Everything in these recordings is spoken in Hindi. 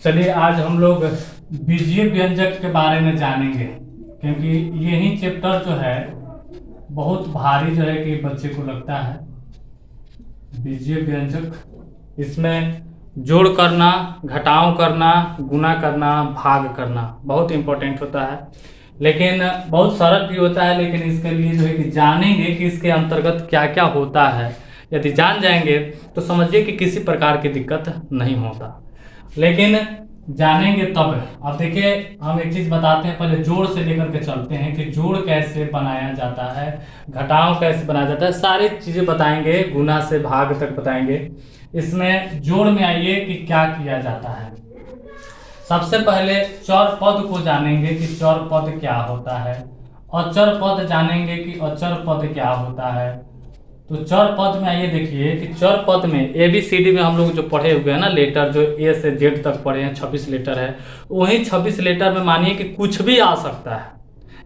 चलिए आज हम लोग बीजीय व्यंजक के बारे में जानेंगे, क्योंकि यही चैप्टर जो है बहुत भारी जो है कि बच्चे को लगता है। बीजीय व्यंजक, इसमें जोड़ करना, घटाव करना, गुना करना, भाग करना बहुत इंपॉर्टेंट होता है, लेकिन बहुत सरल भी होता है। लेकिन इसके लिए जो है कि जानेंगे कि इसके अंतर्गत क्या क्या होता है। यदि जान जाएंगे तो समझिए कि किसी प्रकार की दिक्कत नहीं होता, लेकिन जानेंगे तब। अब देखिए, हम एक चीज बताते हैं, पहले जोड़ से लेकर के चलते हैं कि जोड़ कैसे बनाया जाता है, घटाव कैसे बनाया जाता है, सारी चीजें बताएंगे, गुना से भाग तक बताएंगे। इसमें जोड़ में आइए कि क्या किया जाता है। सबसे पहले चर पद को जानेंगे कि चर पद क्या होता है, अचर पद जानेंगे कि अचर पद क्या होता है। तो चर पद में आइए, देखिए कि चर पद में ABCD में हम लोग जो पढ़े हुए हैं ना, लेटर जो A से Z तक पढ़े हैं, 26 लेटर है, वही 26 लेटर में मानिए कि कुछ भी आ सकता है।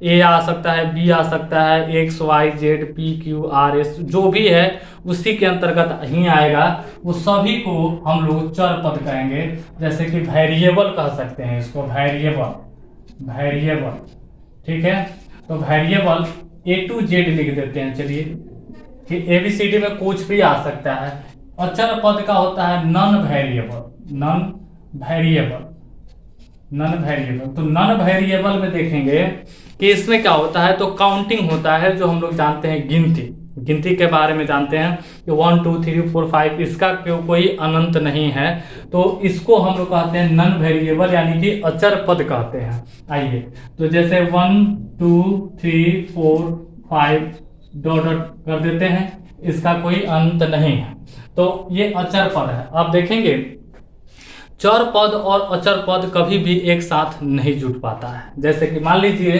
A आ सकता है, B आ सकता है, X Y Z P Q R S जो भी है उसी के अंतर्गत ही आएगा। वो सभी को हम लोग चर पद कहेंगे। जैसे कि वेरिएबल कह सकते हैं इसको, वेरिएबल, ठीक है। तो वेरिएबल A to Z लिख देते हैं। चलिए कि ABCD में कुछ भी आ सकता है। अचर पद का होता है नॉन वेरिएबल। तो नॉन वेरिएबल में देखेंगे कि इसमें क्या होता है, तो काउंटिंग होता है, जो हम लोग जानते हैं गिनती के बारे में जानते हैं कि 1 2 3 4 5, इसका कोई अनंत नहीं है। तो इसको हम लोग कहते हैं नॉन वेरिएबल, यानी कि अचर पद कहते हैं। आइए, तो जैसे 1 2 3 4 5 डॉट डॉट कर देते हैं, इसका कोई अंत नहीं है, तो ये अचर पद है। आप देखेंगे चर पद और अचर पद कभी भी एक साथ नहीं जुट पाता है। जैसे कि मान लीजिए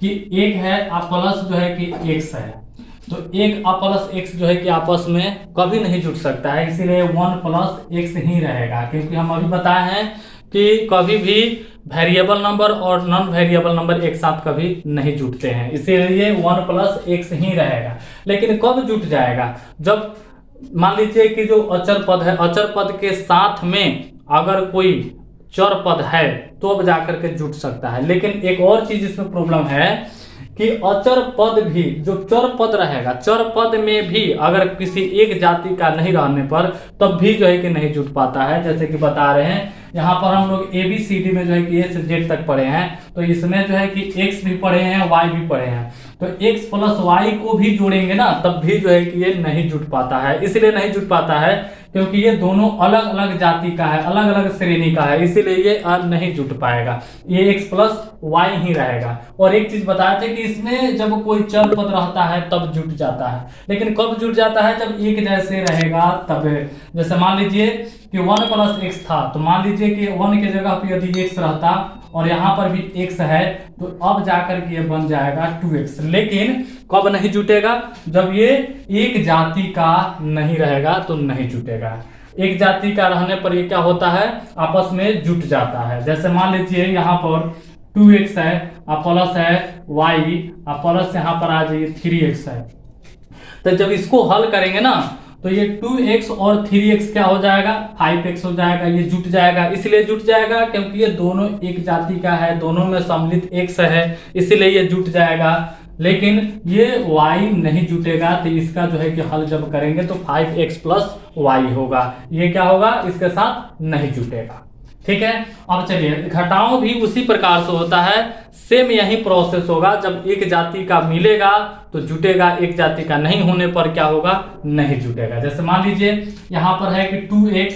कि एक है प्लस जो है कि x है, तो एक प्लस x जो है कि आपस में कभी नहीं जुट सकता है, इसीलिए 1 प्लस x ही रहेगा। क्योंकि हम अभी बताए हैं कि कभी भी वेरिएबल नंबर और नॉन वेरिएबल नंबर एक साथ कभी नहीं जुटते हैं, इसीलिए 1 प्लस x ही रहेगा। लेकिन कब जुट जाएगा, जब मान लीजिए कि जो अचर पद है, अचर पद के साथ में अगर कोई चर पद है तो अब जाकर के जुट सकता है। लेकिन एक और चीज इसमें प्रॉब्लम है कि अचर पद भी, जो चर पद रहेगा, चर पद में भी अगर किसी एक जाति का नहीं रहने पर तब भी जो है कि नहीं जुट पाता है। जैसे कि बता रहे हैं, यहाँ पर हम लोग ABCD में जो है कि A से Z तक पढ़े हैं, तो इसमें जो है कि X भी पढ़े हैं, Y भी पढ़े हैं, तो X प्लस Y को भी जोड़ेंगे ना, तब भी जो है कि ये नहीं जुट पाता है। इसलिए नहीं जुट पाता है क्योंकि ये दोनों अलग अलग जाति का है, अलग अलग श्रेणी का है, इसीलिए ये नहीं जुट पाएगा। ये X प्लस Y ही रहेगा। और एक चीज बताए थे कि इसमें जब कोई चर पद रहता है तब जुट जाता है, लेकिन कब जुट जाता है, जब एक जैसे रहेगा तब। जैसे मान लीजिए कि 1 प्लस x था, तो मान लीजिए कि 1 की जगह पे यदि x रहता और यहाँ पर भी x है, तो अब जाकर के ये बन जाएगा 2x। लेकिन कब नहीं जुटेगा, जब ये एक जाति का नहीं रहेगा तो नहीं जुटेगा। एक जाति का रहने पर ये क्या होता है, आपस में जुट जाता है। जैसे मान लीजिए यहाँ पर 2x है, प्लस है y, प्लस यहाँ पर आ जाइए 3x है, तो जब इसको हल करेंगे ना, तो ये 2x और 3x क्या हो जाएगा, 5x हो जाएगा। ये जुट जाएगा, इसलिए जुट जाएगा क्योंकि ये दोनों एक जाति का है, दोनों में सम्मिलित x है, इसीलिए ये जुट जाएगा। लेकिन ये y नहीं जुटेगा, तो इसका जो है कि हल जब करेंगे तो 5x प्लस y होगा, ये क्या होगा, इसके साथ नहीं जुटेगा। ठीक है। अब चलिए, घटाव भी उसी प्रकार से होता है, सेम यही प्रोसेस होगा। जब एक जाति का मिलेगा तो जुटेगा, एक जाति का नहीं होने पर क्या होगा, नहीं जुटेगा। जैसे मान लीजिए यहाँ पर है कि 2x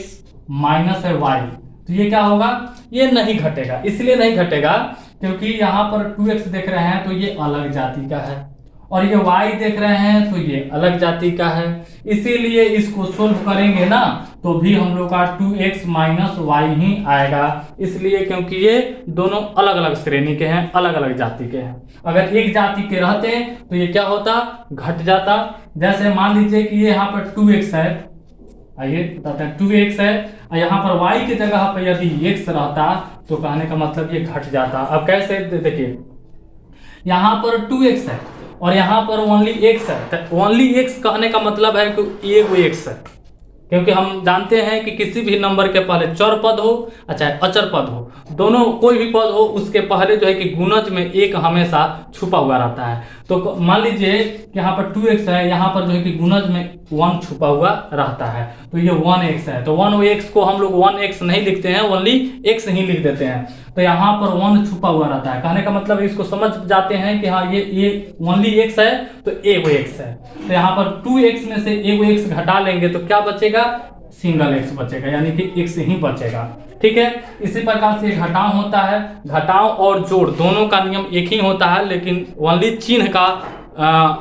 माइनस है y, तो ये क्या होगा, ये नहीं घटेगा। इसलिए नहीं घटेगा क्योंकि यहाँ पर 2x देख रहे हैं तो ये अलग जाति का है, और ये y देख रहे हैं तो ये अलग जाति का है, इसीलिए इसको सोल्व करेंगे ना तो भी हम लोग का 2x माइनस y ही आएगा। इसलिए क्योंकि ये दोनों अलग अलग श्रेणी के हैं, अलग अलग जाति के हैं। अगर एक जाति के रहते तो ये क्या होता, घट जाता। जैसे मान लीजिए कि ये यहाँ पर 2x है, आइए बताते हैं, 2x है और यहाँ पर y की जगह पर यदि x रहता तो कहने का मतलब ये घट जाता। अब कैसे, देखिए यहाँ पर 2x है और यहाँ पर ओनली x है, तो ओनली x कहने का मतलब है कि एगो x है, क्योंकि हम जानते हैं कि किसी भी नंबर के पहले चर पद हो चाहे अचर पद हो, दोनों कोई भी पद हो उसके पहले जो है कि गुणज में एक हमेशा छुपा हुआ रहता है। तो मान लीजिए यहाँ पर 2x है, यहाँ पर जो है कि गुणज में 1 छुपा हुआ रहता है, तो ये 1x है। तो 1x को हम लोग 1x नहीं लिखते हैं, ओनली x ही लिख देते हैं। तो यहाँ पर 1 छुपा हुआ रहता है, कहने का मतलब इसको समझ जाते हैं कि हाँ ये ओनली x है तो एगो x है। तो यहाँ पर 2x में से एगो x घटा लेंगे तो क्या बचेगा, सिंगल x बचेगा, यानी कि x ही बचेगा। ठीक है, इसी प्रकार से घटाव होता है। घटाव और जोड़ दोनों का नियम एक ही होता है, लेकिन ओनली चिन्ह का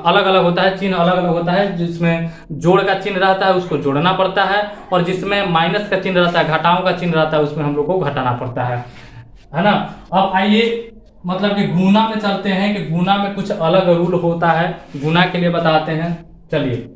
अलग अलग होता है। चिन्ह अलग अलग होता है, जिसमें जोड़ का चिन्ह रहता है उसको जोड़ना पड़ता है, और जिसमें माइनस का चिन्ह रहता है, घटाव का चिन्ह रहता है, उसमें हम लोग को घटाना पड़ता है ना। अब आइए मतलब कि गुना में चलते हैं कि गुना में कुछ अलग रूल होता है, गुना के लिए बताते हैं। चलिए